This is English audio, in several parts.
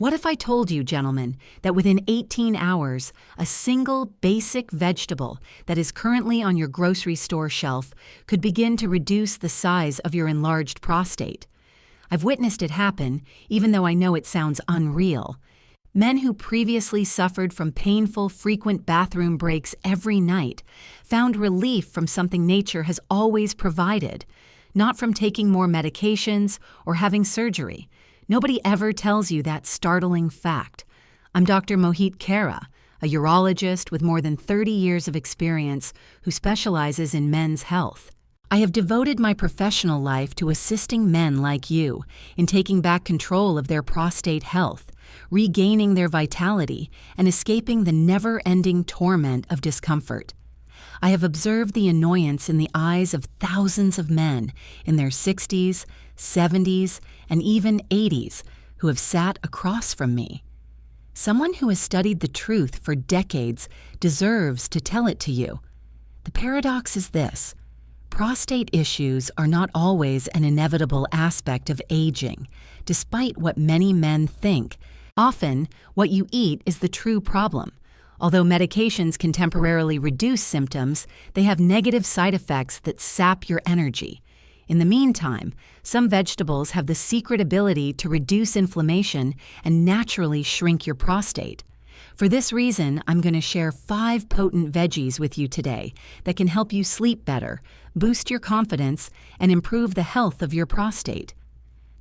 What if I told you, gentlemen, that within 18 hours, a single basic vegetable that is currently on your grocery store shelf could begin to reduce the size of your enlarged prostate? I've witnessed it happen, even though I know it sounds unreal. Men who previously suffered from painful, frequent bathroom breaks every night found relief from something nature has always provided, not from taking more medications or having surgery. Nobody ever tells you that startling fact. I'm Dr. Mohit Kara, a urologist with more than 30 years of experience who specializes in men's health. I have devoted my professional life to assisting men like you in taking back control of their prostate health, regaining their vitality, and escaping the never-ending torment of discomfort. I have observed the annoyance in the eyes of thousands of men in their 60s, 70s, and even 80s who have sat across from me. Someone who has studied the truth for decades deserves to tell it to you. The paradox is this: prostate issues are not always an inevitable aspect of aging, despite what many men think. Often, what you eat is the true problem. Although medications can temporarily reduce symptoms, they have negative side effects that sap your energy. In the meantime, some vegetables have the secret ability to reduce inflammation and naturally shrink your prostate. For this reason, I'm going to share 5 potent veggies with you today that can help you sleep better, boost your confidence, and improve the health of your prostate.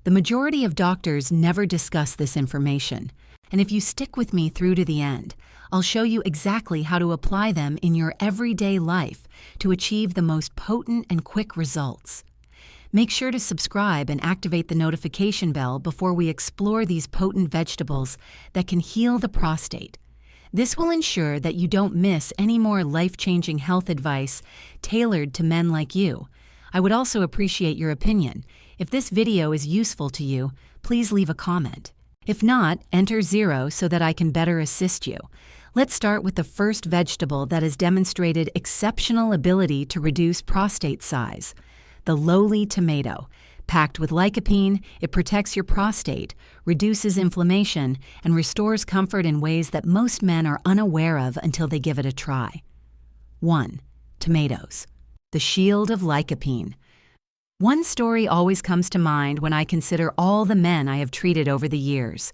The majority of doctors never discuss this information, and if you stick with me through to the end, I'll show you exactly how to apply them in your everyday life to achieve the most potent and quick results. Make sure to subscribe and activate the notification bell before we explore these potent vegetables that can heal the prostate. This will ensure that you don't miss any more life-changing health advice tailored to men like you. I would also appreciate your opinion. If this video is useful to you, please leave a comment. If not, enter 0 so that I can better assist you. Let's start with the first vegetable that has demonstrated exceptional ability to reduce prostate size: the lowly tomato. Packed with lycopene, it protects your prostate, reduces inflammation, and restores comfort in ways that most men are unaware of until they give it a try. 1. Tomatoes. The shield of lycopene. One story always comes to mind when I consider all the men I have treated over the years.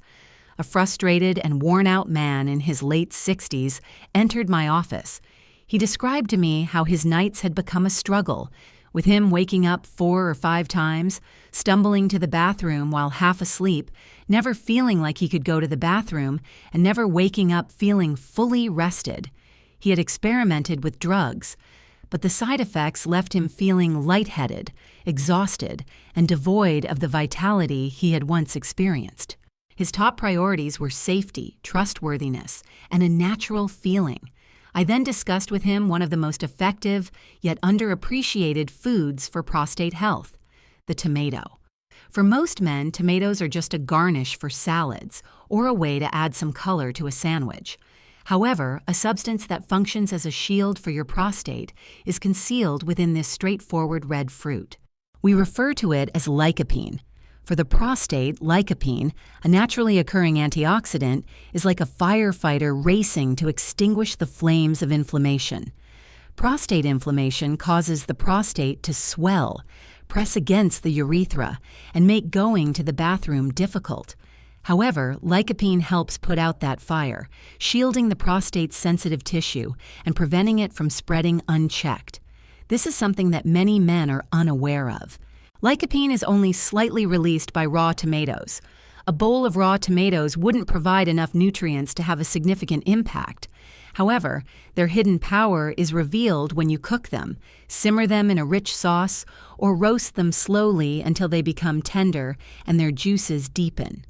A frustrated and worn-out man in his late 60s entered my office. He described to me how his nights had become a struggle, with him waking up 4 or 5 times, stumbling to the bathroom while half asleep, never feeling like he could go to the bathroom, and never waking up feeling fully rested. He had experimented with drugs, but the side effects left him feeling lightheaded, exhausted, and devoid of the vitality he had once experienced. His top priorities were safety, trustworthiness, and a natural feeling. I then discussed with him one of the most effective yet underappreciated foods for prostate health: the tomato. For most men, tomatoes are just a garnish for salads or a way to add some color to a sandwich. However, a substance that functions as a shield for your prostate is concealed within this straightforward red fruit. We refer to it as lycopene. For the prostate, lycopene, a naturally occurring antioxidant, is like a firefighter racing to extinguish the flames of inflammation. Prostate inflammation causes the prostate to swell, press against the urethra, and make going to the bathroom difficult. However, lycopene helps put out that fire, shielding the prostate's sensitive tissue and preventing it from spreading unchecked. This is something that many men are unaware of. Lycopene is only slightly released by raw tomatoes. A bowl of raw tomatoes wouldn't provide enough nutrients to have a significant impact. However, their hidden power is revealed when you cook them, simmer them in a rich sauce, or roast them slowly until they become tender and their juices deepen.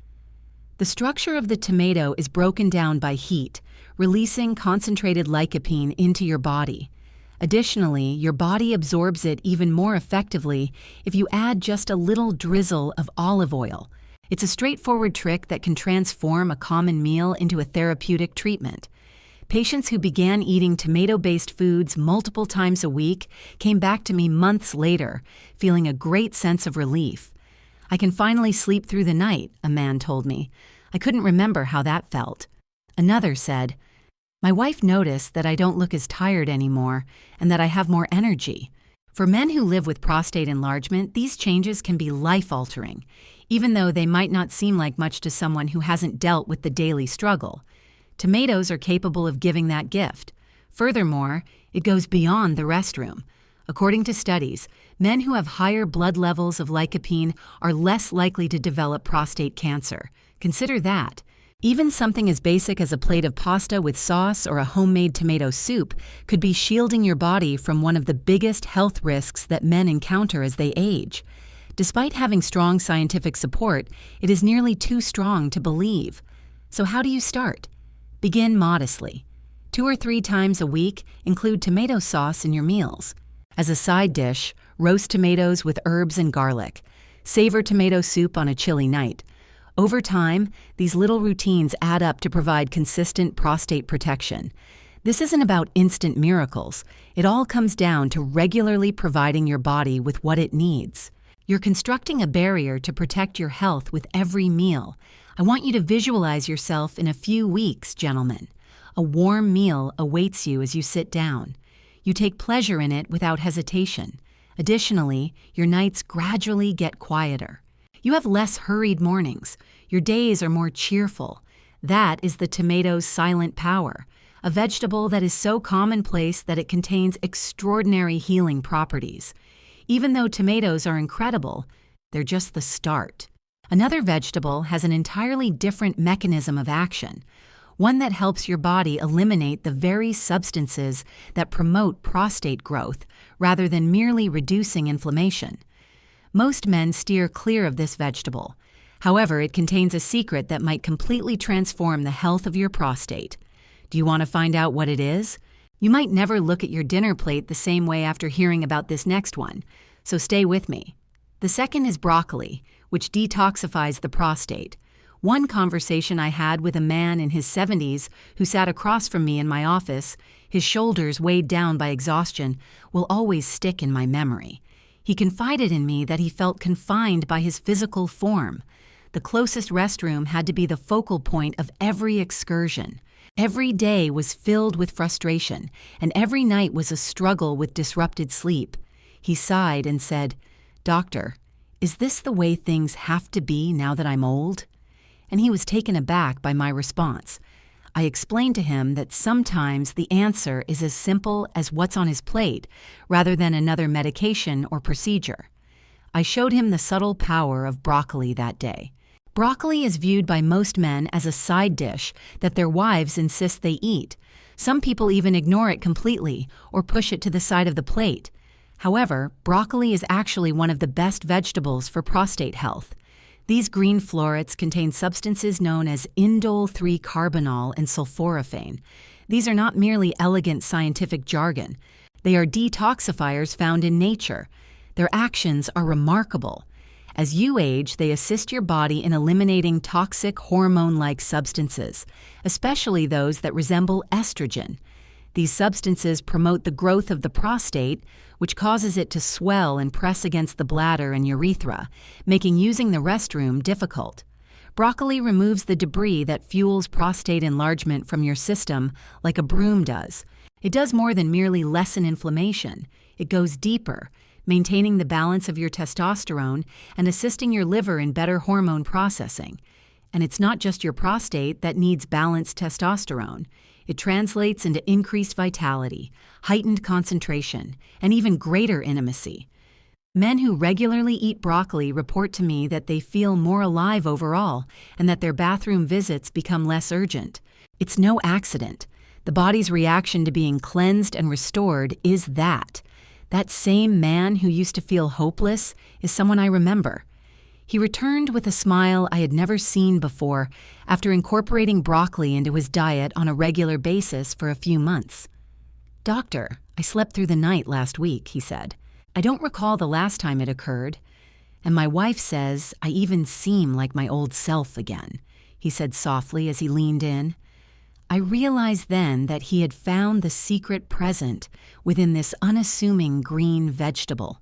The structure of the tomato is broken down by heat, releasing concentrated lycopene into your body. Additionally, your body absorbs it even more effectively if you add just a little drizzle of olive oil. It's a straightforward trick that can transform a common meal into a therapeutic treatment. Patients who began eating tomato-based foods multiple times a week came back to me months later, feeling a great sense of relief. "I can finally sleep through the night," a man told me. "I I couldn't remember how that felt. Another said, "My wife noticed that I don't look as tired anymore and that I have more energy." For men who live with prostate enlargement, these changes can be life-altering, even though they might not seem like much to someone who hasn't dealt with the daily struggle. Tomatoes are capable of giving that gift. Furthermore, it goes beyond the restroom. According to studies, men who have higher blood levels of lycopene are less likely to develop prostate cancer. Consider that. Even something as basic as a plate of pasta with sauce or a homemade tomato soup could be shielding your body from one of the biggest health risks that men encounter as they age. Despite having strong scientific support, it is nearly too strong to believe. So how do you start? Begin modestly. 2 or 3 times a week, include tomato sauce in your meals. As a side dish, roast tomatoes with herbs and garlic. Savor tomato soup on a chilly night. Over time, these little routines add up to provide consistent prostate protection. This isn't about instant miracles. It all comes down to regularly providing your body with what it needs. You're constructing a barrier to protect your health with every meal. I want you to visualize yourself in a few weeks, gentlemen. A warm meal awaits you as you sit down. You take pleasure in it without hesitation. Additionally, your nights gradually get quieter. You have less hurried mornings. Your days are more cheerful. That is the tomato's silent power, a vegetable that is so commonplace that it contains extraordinary healing properties. Even though tomatoes are incredible, they're just the start. Another vegetable has an entirely different mechanism of action, one that helps your body eliminate the very substances that promote prostate growth rather than merely reducing inflammation. Most men steer clear of this vegetable. However, it contains a secret that might completely transform the health of your prostate. Do you want to find out what it is? You might never look at your dinner plate the same way after hearing about this next one, so stay with me. The second is broccoli, which detoxifies the prostate. One conversation I had with a man in his 70s who sat across from me in my office, his shoulders weighed down by exhaustion, will always stick in my memory. He confided in me that he felt confined by his physical form. The closest restroom had to be the focal point of every excursion. Every day was filled with frustration, and every night was a struggle with disrupted sleep. He sighed and said, "Doctor, is this the way things have to be now that I'm old?" And he was taken aback by my response. I explained to him that sometimes the answer is as simple as what's on his plate, rather than another medication or procedure. I showed him the subtle power of broccoli that day. Broccoli is viewed by most men as a side dish that their wives insist they eat. Some people even ignore it completely or push it to the side of the plate. However, broccoli is actually one of the best vegetables for prostate health. These green florets contain substances known as indole-3-carbinol and sulforaphane. These are not merely elegant scientific jargon. They are detoxifiers found in nature. Their actions are remarkable. As you age, they assist your body in eliminating toxic hormone-like substances, especially those that resemble estrogen. These substances promote the growth of the prostate, which causes it to swell and press against the bladder and urethra, making using the restroom difficult. Broccoli removes the debris that fuels prostate enlargement from your system like a broom does. It does more than merely lessen inflammation. It goes deeper, maintaining the balance of your testosterone and assisting your liver in better hormone processing. And it's not just your prostate that needs balanced testosterone. It translates into increased vitality, heightened concentration, and even greater intimacy. Men who regularly eat broccoli report to me that they feel more alive overall and that their bathroom visits become less urgent. It's no accident. The body's reaction to being cleansed and restored is that. That same man who used to feel hopeless is someone I remember. He returned with a smile I had never seen before after incorporating broccoli into his diet on a regular basis for a few months. "Doctor, I slept through the night last week," he said. "I don't recall the last time it occurred. And my wife says I even seem like my old self again," he said softly as he leaned in. I realized then that he had found the secret present within this unassuming green vegetable.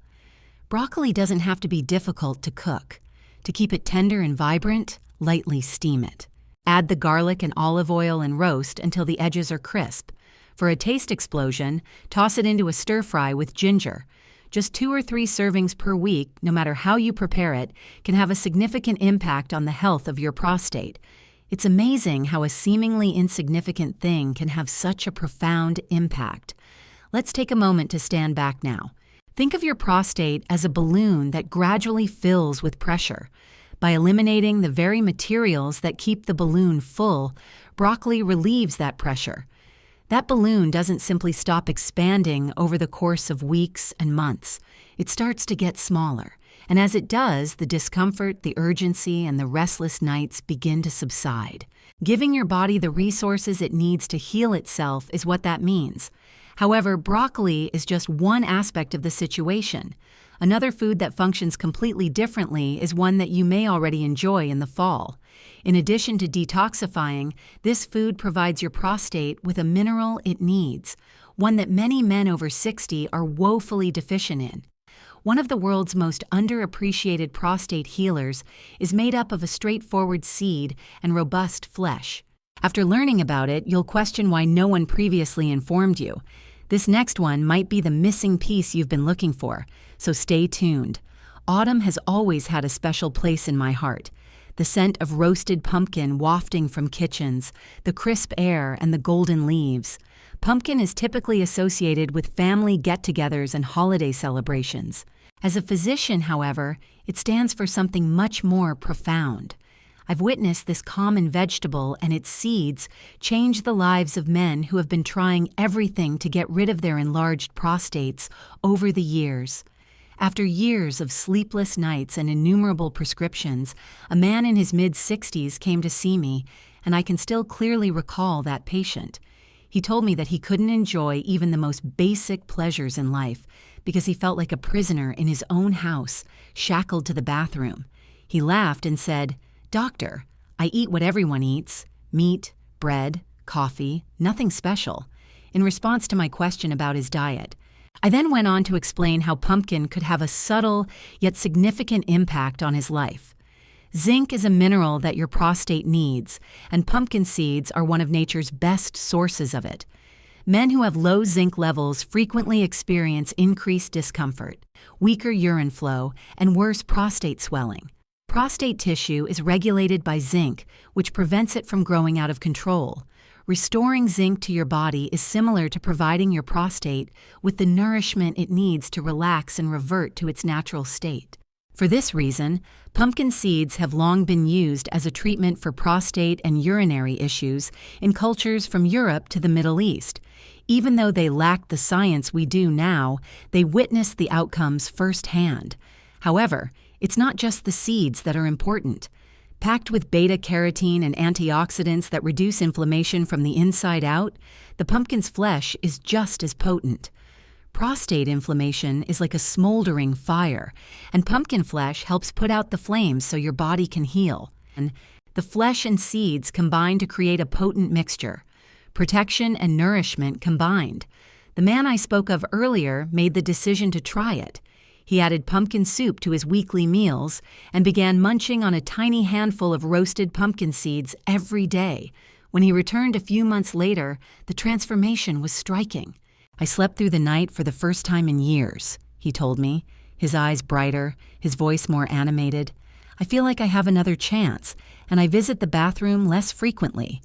Broccoli doesn't have to be difficult to cook. To keep it tender and vibrant, lightly steam it. Add the garlic and olive oil and roast until the edges are crisp. For a taste explosion, toss it into a stir-fry with ginger. Just 2 or 3 servings per week, no matter how you prepare it, can have a significant impact on the health of your prostate. It's amazing how a seemingly insignificant thing can have such a profound impact. Let's take a moment to stand back now. Think of your prostate as a balloon that gradually fills with pressure. By eliminating the very materials that keep the balloon full, broccoli relieves that pressure. That balloon doesn't simply stop expanding over the course of weeks and months. It starts to get smaller, and as it does, the discomfort, the urgency, and the restless nights begin to subside. Giving your body the resources it needs to heal itself is what that means. However, broccoli is just one aspect of the situation. Another food that functions completely differently is one that you may already enjoy in the fall. In addition to detoxifying, this food provides your prostate with a mineral it needs, one that many men over 60 are woefully deficient in. One of the world's most underappreciated prostate healers is made up of a straightforward seed and robust flesh. After learning about it, you'll question why no one previously informed you. This next one might be the missing piece you've been looking for, so stay tuned. Autumn has always had a special place in my heart. The scent of roasted pumpkin wafting from kitchens, the crisp air, and the golden leaves. Pumpkin is typically associated with family get-togethers and holiday celebrations. As a physician, however, it stands for something much more profound. I've witnessed this common vegetable and its seeds change the lives of men who have been trying everything to get rid of their enlarged prostates over the years. After years of sleepless nights and innumerable prescriptions, a man in his mid-60s came to see me, and I can still clearly recall that patient. He told me that he couldn't enjoy even the most basic pleasures in life because he felt like a prisoner in his own house, shackled to the bathroom. He laughed and said, "Doctor, I eat what everyone eats, meat, bread, coffee, nothing special," in response to my question about his diet. I then went on to explain how pumpkin could have a subtle yet significant impact on his life. Zinc is a mineral that your prostate needs, and pumpkin seeds are one of nature's best sources of it. Men who have low zinc levels frequently experience increased discomfort, weaker urine flow, and worse prostate swelling. Prostate tissue is regulated by zinc, which prevents it from growing out of control. Restoring zinc to your body is similar to providing your prostate with the nourishment it needs to relax and revert to its natural state. For this reason, pumpkin seeds have long been used as a treatment for prostate and urinary issues in cultures from Europe to the Middle East. Even though they lacked the science we do now, they witnessed the outcomes firsthand. However, it's not just the seeds that are important. Packed with beta-carotene and antioxidants that reduce inflammation from the inside out, the pumpkin's flesh is just as potent. Prostate inflammation is like a smoldering fire, and pumpkin flesh helps put out the flames so your body can heal. And the flesh and seeds combine to create a potent mixture. Protection and nourishment combined. The man I spoke of earlier made the decision to try it. He added pumpkin soup to his weekly meals and began munching on a tiny handful of roasted pumpkin seeds every day. When he returned a few months later, the transformation was striking. "I slept through the night for the first time in years," he told me, his eyes brighter, his voice more animated. "I feel like I have another chance, and I visit the bathroom less frequently."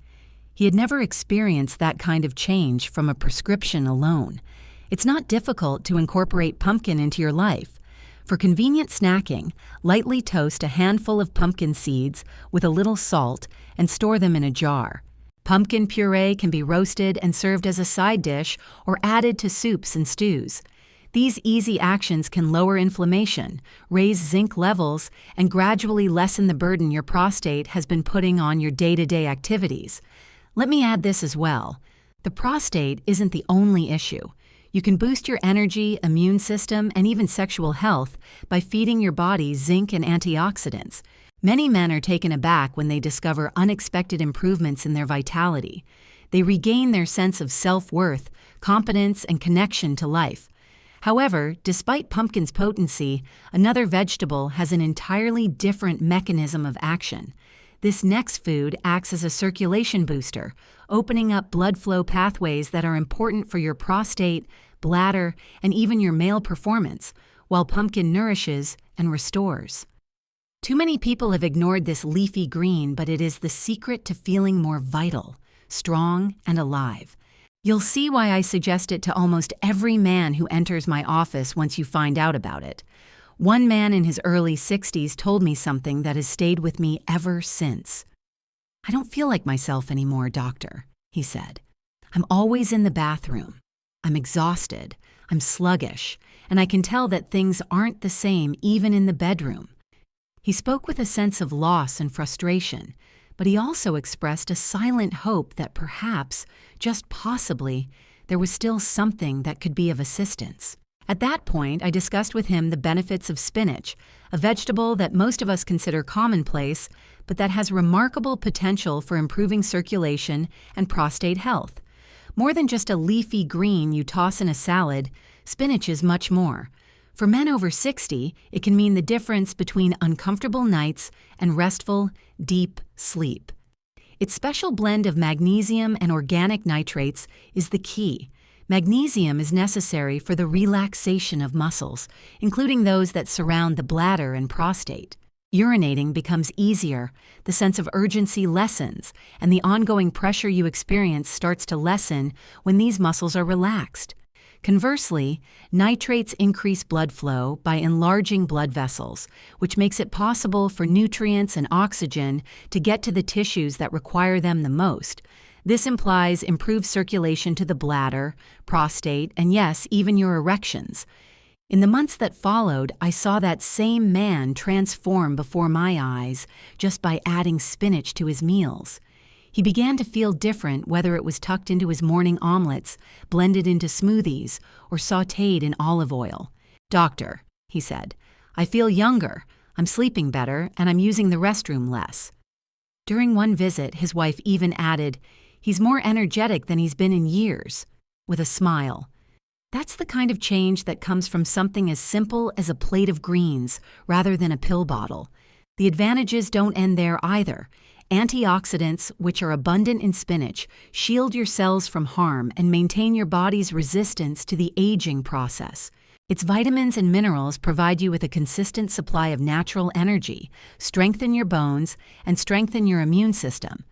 He had never experienced that kind of change from a prescription alone. It's not difficult to incorporate pumpkin into your life. For convenient snacking, lightly toast a handful of pumpkin seeds with a little salt and store them in a jar. Pumpkin puree can be roasted and served as a side dish or added to soups and stews. These easy actions can lower inflammation, raise zinc levels, and gradually lessen the burden your prostate has been putting on your day-to-day activities. Let me add this as well. The prostate isn't the only issue. You can boost your energy, immune system, and even sexual health by feeding your body zinc and antioxidants. Many men are taken aback when they discover unexpected improvements in their vitality. They regain their sense of self-worth, competence, and connection to life. However, despite pumpkin's potency, another vegetable has an entirely different mechanism of action. This next food acts as a circulation booster, opening up blood flow pathways that are important for your prostate, bladder, and even your male performance, while pumpkin nourishes and restores. Too many people have ignored this leafy green, but it is the secret to feeling more vital, strong, and alive. You'll see why I suggest it to almost every man who enters my office once you find out about it. One man in his early 60s told me something that has stayed with me ever since. "I don't feel like myself anymore, doctor," he said. "I'm always in the bathroom. I'm exhausted, I'm sluggish, and I can tell that things aren't the same even in the bedroom." He spoke with a sense of loss and frustration, but he also expressed a silent hope that perhaps, just possibly, there was still something that could be of assistance. At that point, I discussed with him the benefits of spinach, a vegetable that most of us consider commonplace, but that has remarkable potential for improving circulation and prostate health. More than just a leafy green you toss in a salad, spinach is much more. For men over 60, it can mean the difference between uncomfortable nights and restful, deep sleep. Its special blend of magnesium and organic nitrates is the key. Magnesium is necessary for the relaxation of muscles, including those that surround the bladder and prostate. Urinating becomes easier, the sense of urgency lessens, and the ongoing pressure you experience starts to lessen when these muscles are relaxed. Conversely, nitrates increase blood flow by enlarging blood vessels, which makes it possible for nutrients and oxygen to get to the tissues that require them the most. This implies improved circulation to the bladder, prostate, and yes, even your erections. In the months that followed, I saw that same man transform before my eyes just by adding spinach to his meals. He began to feel different whether it was tucked into his morning omelets, blended into smoothies, or sautéed in olive oil. "Doctor," he said, "I feel younger, I'm sleeping better, and I'm using the restroom less." During one visit, his wife even added, "He's more energetic than he's been in years," with a smile. That's the kind of change that comes from something as simple as a plate of greens rather than a pill bottle. The advantages don't end there either. Antioxidants, which are abundant in spinach, shield your cells from harm and maintain your body's resistance to the aging process. Its vitamins and minerals provide you with a consistent supply of natural energy, strengthen your bones, and strengthen your immune system.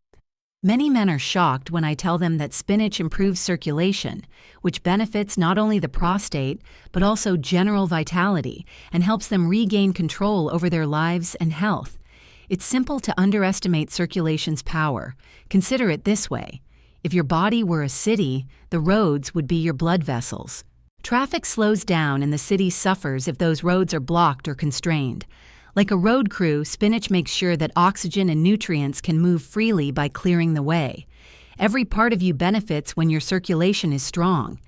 Many men are shocked when I tell them that spinach improves circulation, which benefits not only the prostate, but also general vitality and helps them regain control over their lives and health. It's simple to underestimate circulation's power. Consider it this way. If your body were a city, the roads would be your blood vessels. Traffic slows down and the city suffers if those roads are blocked or constrained. Like a road crew, spinach makes sure that oxygen and nutrients can move freely by clearing the way. Every part of you benefits when your circulation is strong.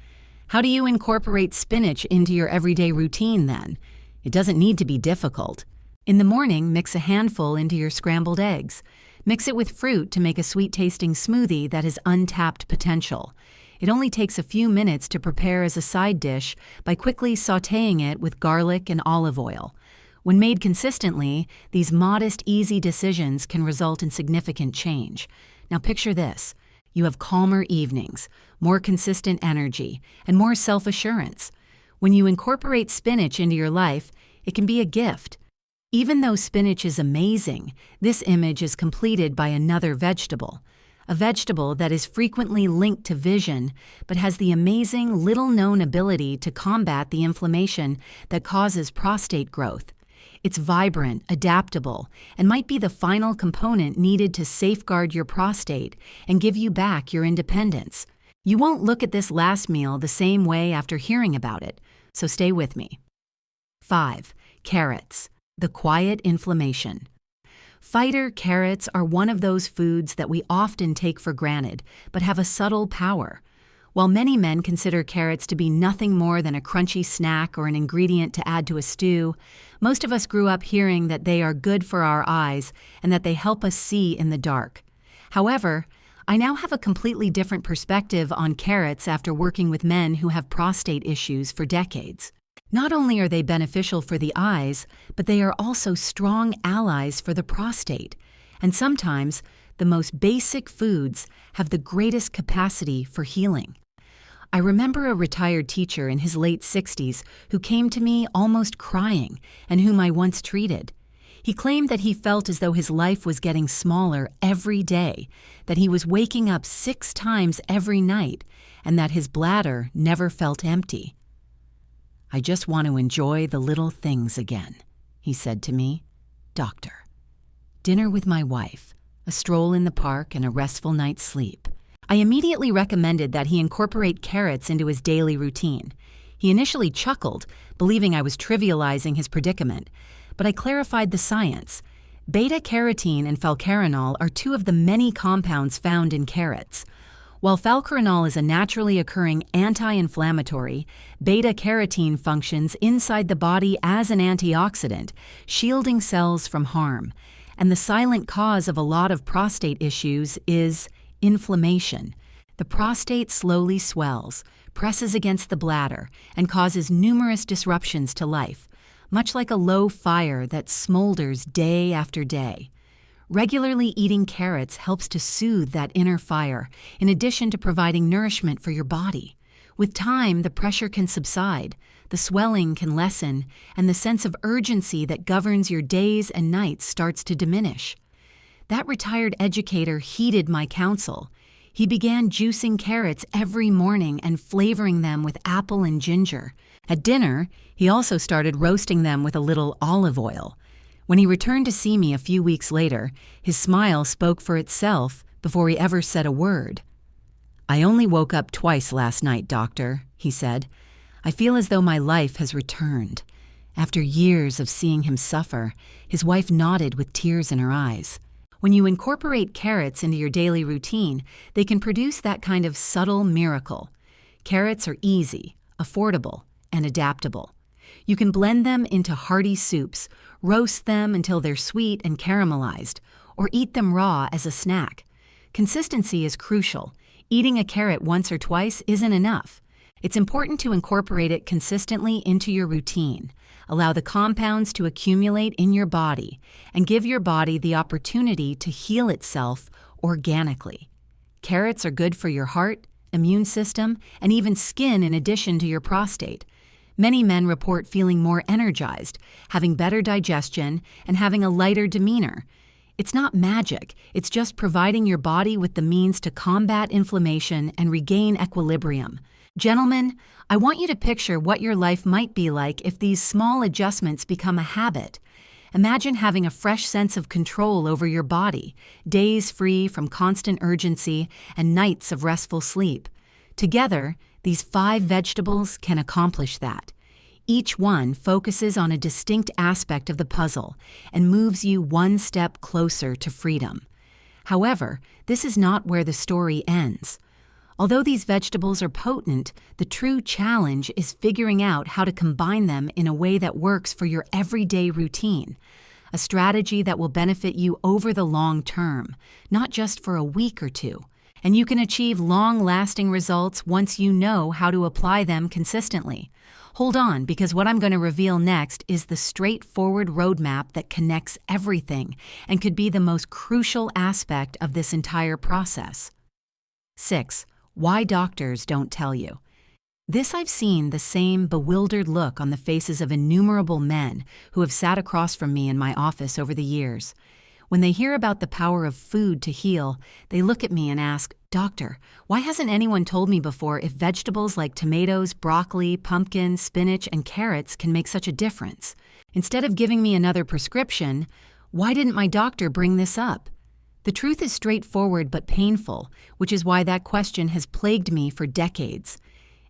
How do you incorporate spinach into your everyday routine then? It doesn't need to be difficult. In the morning, mix a handful into your scrambled eggs. Mix it with fruit to make a sweet-tasting smoothie that has untapped potential. It only takes a few minutes to prepare as a side dish by quickly sautéing it with garlic and olive oil. When made consistently, these modest, easy decisions can result in significant change. Now picture this. You have calmer evenings, more consistent energy, and more self-assurance. When you incorporate spinach into your life, it can be a gift. Even though spinach is amazing, this image is completed by another vegetable. A vegetable that is frequently linked to vision, but has the amazing little-known ability to combat the inflammation that causes prostate growth. It's vibrant, adaptable, and might be the final component needed to safeguard your prostate and give you back your independence. You won't look at this last meal the same way after hearing about it, so stay with me. 5. Carrots. The quiet inflammation. Fighter carrots are one of those foods that we often take for granted, but have a subtle power. While many men consider carrots to be nothing more than a crunchy snack or an ingredient to add to a stew, most of us grew up hearing that they are good for our eyes and that they help us see in the dark. However, I now have a completely different perspective on carrots after working with men who have prostate issues for decades. Not only are they beneficial for the eyes, but they are also strong allies for the prostate. And sometimes, the most basic foods have the greatest capacity for healing. I remember a retired teacher in his late 60s who came to me almost crying and whom I once treated. He claimed that he felt as though his life was getting smaller every day, that he was waking up 6 times every night, and that his bladder never felt empty. "I just want to enjoy the little things again," he said to me. Doctor. Dinner with my wife, a stroll in the park, and a restful night's sleep. I immediately recommended that he incorporate carrots into his daily routine. He initially chuckled, believing I was trivializing his predicament, but I clarified the science. Beta-carotene and falcarinol are 2 of the many compounds found in carrots. While falcarinol is a naturally occurring anti-inflammatory, beta-carotene functions inside the body as an antioxidant, shielding cells from harm. And the silent cause of a lot of prostate issues is inflammation. The prostate slowly swells, presses against the bladder, and causes numerous disruptions to life, much like a low fire that smolders day after day. Regularly eating carrots helps to soothe that inner fire, in addition to providing nourishment for your body. With time, the pressure can subside, the swelling can lessen, and the sense of urgency that governs your days and nights starts to diminish. That retired educator heeded my counsel. He began juicing carrots every morning and flavoring them with apple and ginger. At dinner, he also started roasting them with a little olive oil. When he returned to see me a few weeks later, his smile spoke for itself before he ever said a word. "I only woke up twice last night, doctor," he said. "I feel as though my life has returned." After years of seeing him suffer, his wife nodded with tears in her eyes. When you incorporate carrots into your daily routine, they can produce that kind of subtle miracle. Carrots are easy, affordable, and adaptable. You can blend them into hearty soups, roast them until they're sweet and caramelized, or eat them raw as a snack. Consistency is crucial. Eating a carrot once or twice isn't enough. It's important to incorporate it consistently into your routine. Allow the compounds to accumulate in your body and give your body the opportunity to heal itself organically. Carrots are good for your heart, immune system, and even skin in addition to your prostate. Many men report feeling more energized, having better digestion, and having a lighter demeanor. It's not magic, it's just providing your body with the means to combat inflammation and regain equilibrium. Gentlemen, I want you to picture what your life might be like if these small adjustments become a habit. Imagine having a fresh sense of control over your body, days free from constant urgency, and nights of restful sleep. Together, these 5 vegetables can accomplish that. Each one focuses on a distinct aspect of the puzzle and moves you one step closer to freedom. However, this is not where the story ends. Although these vegetables are potent, the true challenge is figuring out how to combine them in a way that works for your everyday routine, a strategy that will benefit you over the long term, not just for a week or two. And you can achieve long-lasting results once you know how to apply them consistently. Hold on, because what I'm going to reveal next is the straightforward roadmap that connects everything and could be the most crucial aspect of this entire process. 6. Why doctors don't tell you. This I've seen the same bewildered look on the faces of innumerable men who have sat across from me in my office over the years. When they hear about the power of food to heal, they look at me and ask, "Doctor, why hasn't anyone told me before if vegetables like tomatoes, broccoli, pumpkin, spinach, and carrots can make such a difference? Instead of giving me another prescription, why didn't my doctor bring this up?" The truth is straightforward but painful, which is why that question has plagued me for decades.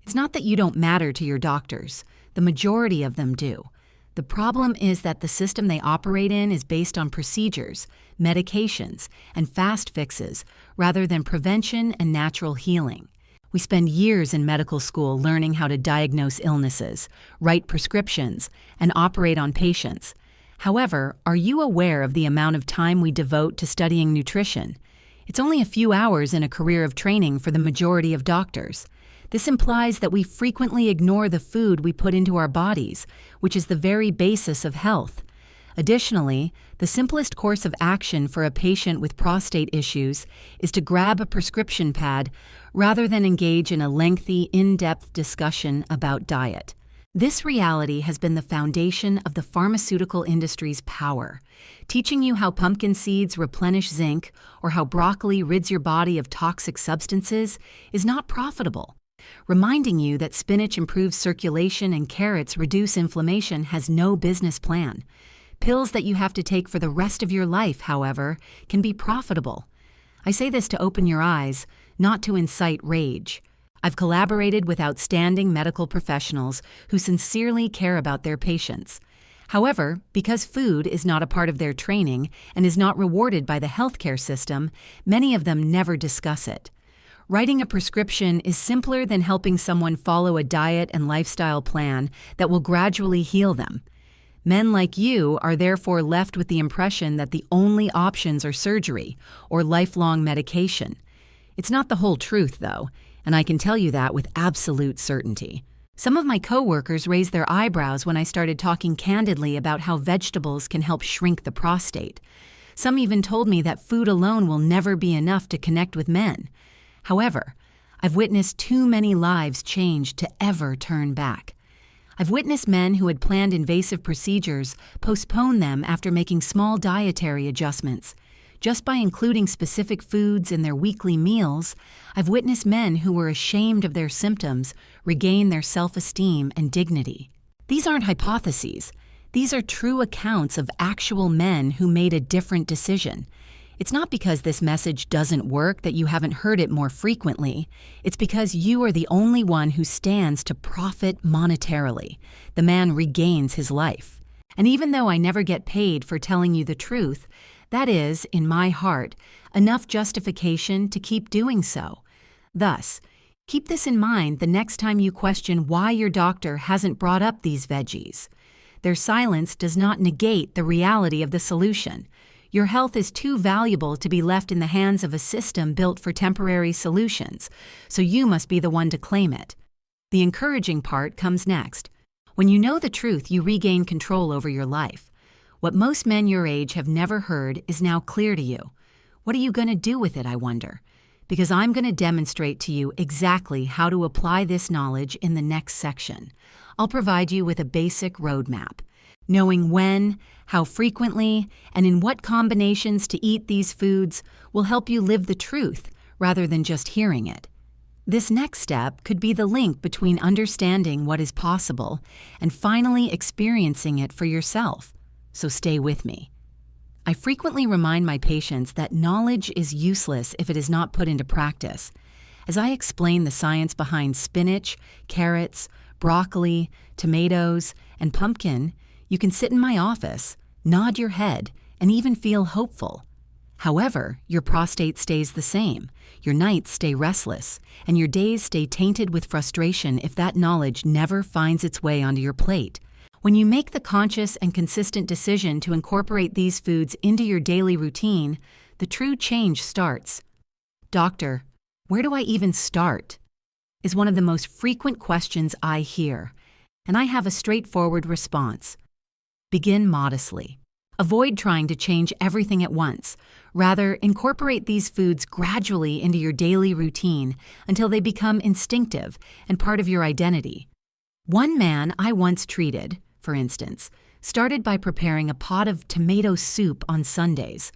It's not that you don't matter to your doctors. The majority of them do. The problem is that the system they operate in is based on procedures, medications, and fast fixes, rather than prevention and natural healing. We spend years in medical school learning how to diagnose illnesses, write prescriptions, and operate on patients. However, are you aware of the amount of time we devote to studying nutrition? It's only a few hours in a career of training for the majority of doctors. This implies that we frequently ignore the food we put into our bodies, which is the very basis of health. Additionally, the simplest course of action for a patient with prostate issues is to grab a prescription pad rather than engage in a lengthy, in-depth discussion about diet. This reality has been the foundation of the pharmaceutical industry's power, teaching you how pumpkin seeds replenish zinc or how broccoli rids your body of toxic substances is not profitable. Reminding you that spinach improves circulation and carrots reduce inflammation has no business plan. Pills that you have to take for the rest of your life, however, can be profitable. I say this to open your eyes, not to incite rage. I've collaborated with outstanding medical professionals who sincerely care about their patients. However, because food is not a part of their training and is not rewarded by the healthcare system, many of them never discuss it. Writing a prescription is simpler than helping someone follow a diet and lifestyle plan that will gradually heal them. Men like you are therefore left with the impression that the only options are surgery or lifelong medication. It's not the whole truth, though, and I can tell you that with absolute certainty. Some of my coworkers raised their eyebrows when I started talking candidly about how vegetables can help shrink the prostate. Some even told me that food alone will never be enough to connect with men. However, I've witnessed too many lives change to ever turn back. I've witnessed men who had planned invasive procedures postpone them after making small dietary adjustments. Just by including specific foods in their weekly meals, I've witnessed men who were ashamed of their symptoms regain their self-esteem and dignity. These aren't hypotheses. These are true accounts of actual men who made a different decision. It's not because this message doesn't work that you haven't heard it more frequently. It's because you are the only one who stands to profit monetarily. The man regains his life. And even though I never get paid for telling you the truth, that is, in my heart, enough justification to keep doing so. Thus, keep this in mind the next time you question why your doctor hasn't brought up these veggies. Their silence does not negate the reality of the solution. Your health is too valuable to be left in the hands of a system built for temporary solutions, so you must be the one to claim it. The encouraging part comes next. When you know the truth, you regain control over your life. What most men your age have never heard is now clear to you. What are you going to do with it, I wonder? Because I'm going to demonstrate to you exactly how to apply this knowledge in the next section. I'll provide you with a basic roadmap. Knowing when, how frequently, and in what combinations to eat these foods will help you live the truth rather than just hearing it. This next step could be the link between understanding what is possible and finally experiencing it for yourself. So stay with me. I frequently remind my patients that knowledge is useless if it is not put into practice. As I explain the science behind spinach, carrots, broccoli, tomatoes, and pumpkin, you can sit in my office, nod your head, and even feel hopeful. However, your prostate stays the same, your nights stay restless, and your days stay tainted with frustration if that knowledge never finds its way onto your plate. When you make the conscious and consistent decision to incorporate these foods into your daily routine, the true change starts. Doctor, where do I even start? Is one of the most frequent questions I hear, and I have a straightforward response. Begin modestly. Avoid trying to change everything at once. Rather, incorporate these foods gradually into your daily routine until they become instinctive and part of your identity. One man I once treated, for instance, started by preparing a pot of tomato soup on Sundays.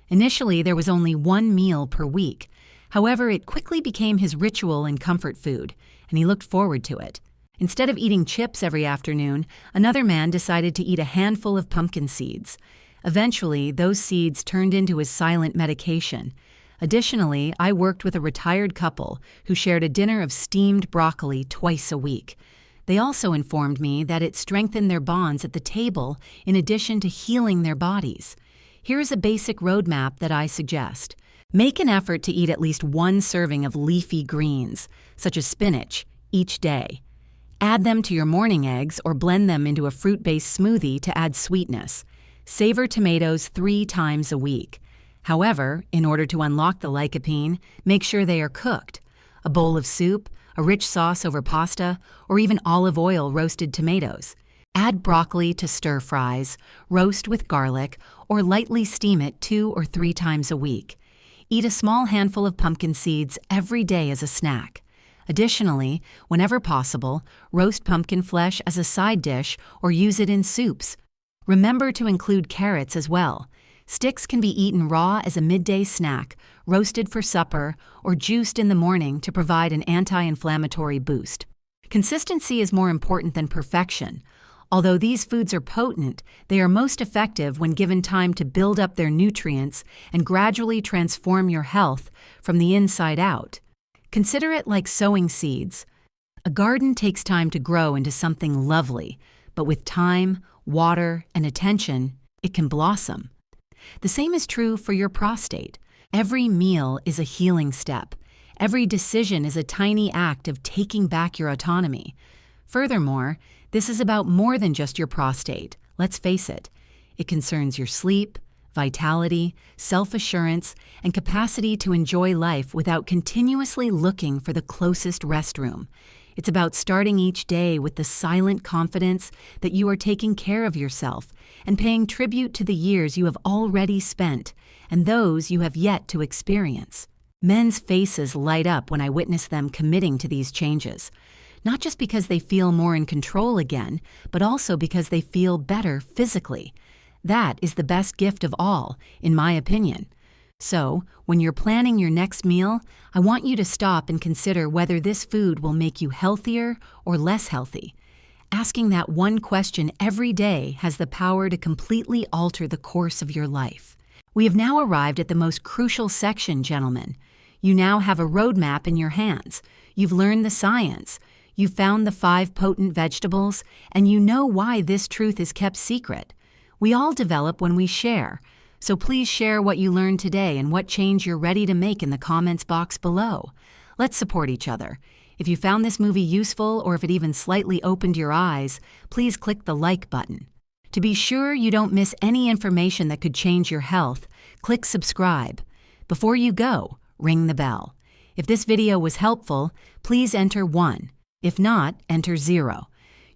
Initially, there was only one meal per week. However, it quickly became his ritual and comfort food, and he looked forward to it. Instead of eating chips every afternoon, another man decided to eat a handful of pumpkin seeds. Eventually, those seeds turned into his silent medication. Additionally, I worked with a retired couple who shared a dinner of steamed broccoli twice a week. They also informed me that it strengthened their bonds at the table in addition to healing their bodies. Here is a basic roadmap that I suggest. Make an effort to eat at least one serving of leafy greens, such as spinach, each day. Add them to your morning eggs or blend them into a fruit-based smoothie to add sweetness. Savor tomatoes 3 times a week. However, in order to unlock the lycopene, make sure they are cooked. A bowl of soup, a rich sauce over pasta, or even olive oil roasted tomatoes. Add broccoli to stir fries, roast with garlic, or lightly steam it 2 or 3 times a week. Eat a small handful of pumpkin seeds every day as a snack. Additionally, whenever possible, roast pumpkin flesh as a side dish or use it in soups. Remember to include carrots as well. Sticks can be eaten raw as a midday snack, roasted for supper, or juiced in the morning to provide an anti-inflammatory boost. Consistency is more important than perfection. Although these foods are potent, they are most effective when given time to build up their nutrients and gradually transform your health from the inside out. Consider it like sowing seeds. A garden takes time to grow into something lovely, but with time, water, and attention, it can blossom. The same is true for your prostate. Every meal is a healing step. Every decision is a tiny act of taking back your autonomy. Furthermore, this is about more than just your prostate. Let's face it. It concerns your sleep, vitality, self-assurance, and capacity to enjoy life without continuously looking for the closest restroom. It's about starting each day with the silent confidence that you are taking care of yourself and paying tribute to the years you have already spent and those you have yet to experience. Men's faces light up when I witness them committing to these changes, not just because they feel more in control again, but also because they feel better physically. That is the best gift of all, in my opinion. So, when you're planning your next meal, I want you to stop and consider whether this food will make you healthier or less healthy. Asking that one question every day has the power to completely alter the course of your life. We have now arrived at the most crucial section, gentlemen. You now have a roadmap in your hands. You've learned the science. You've found the 5 potent vegetables, and you know why this truth is kept secret. We all develop when we share. So please share what you learned today and what change you're ready to make in the comments box below. Let's support each other. If you found this movie useful or if it even slightly opened your eyes, please click the like button. To be sure you don't miss any information that could change your health, click subscribe. Before you go, ring the bell. If this video was helpful, please enter 1. If not, enter 0.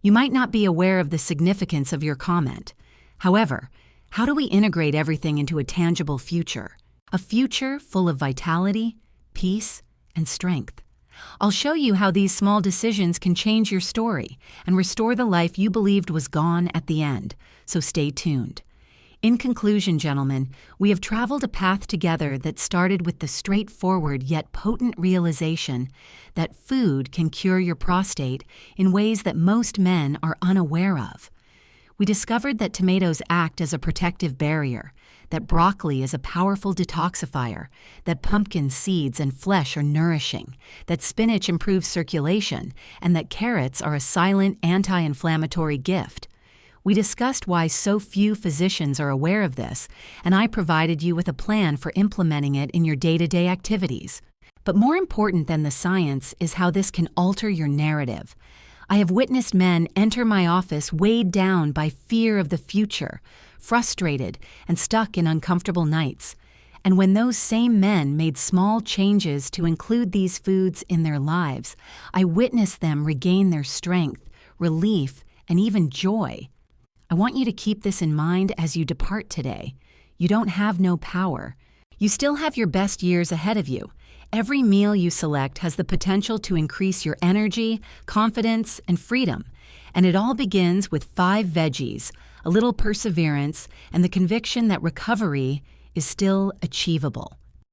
You might not be aware of the significance of your comment. However, how do we integrate everything into a tangible future? A future full of vitality, peace, and strength. I'll show you how these small decisions can change your story and restore the life you believed was gone at the end, so stay tuned. In conclusion, gentlemen, we have traveled a path together that started with the straightforward yet potent realization that food can cure your prostate in ways that most men are unaware of. We discovered that tomatoes act as a protective barrier, that broccoli is a powerful detoxifier, that pumpkin seeds and flesh are nourishing, that spinach improves circulation, and that carrots are a silent anti-inflammatory gift. We discussed why so few physicians are aware of this, and I provided you with a plan for implementing it in your day-to-day activities. But more important than the science is how this can alter your narrative. I have witnessed men enter my office weighed down by fear of the future, frustrated and stuck in uncomfortable nights. And when those same men made small changes to include these foods in their lives, I witnessed them regain their strength, relief, and even joy. I want you to keep this in mind as you depart today. You don't have no power. You still have your best years ahead of you. Every meal you select has the potential to increase your energy, confidence, and freedom. And it all begins with 5 veggies, a little perseverance, and the conviction that recovery is still achievable.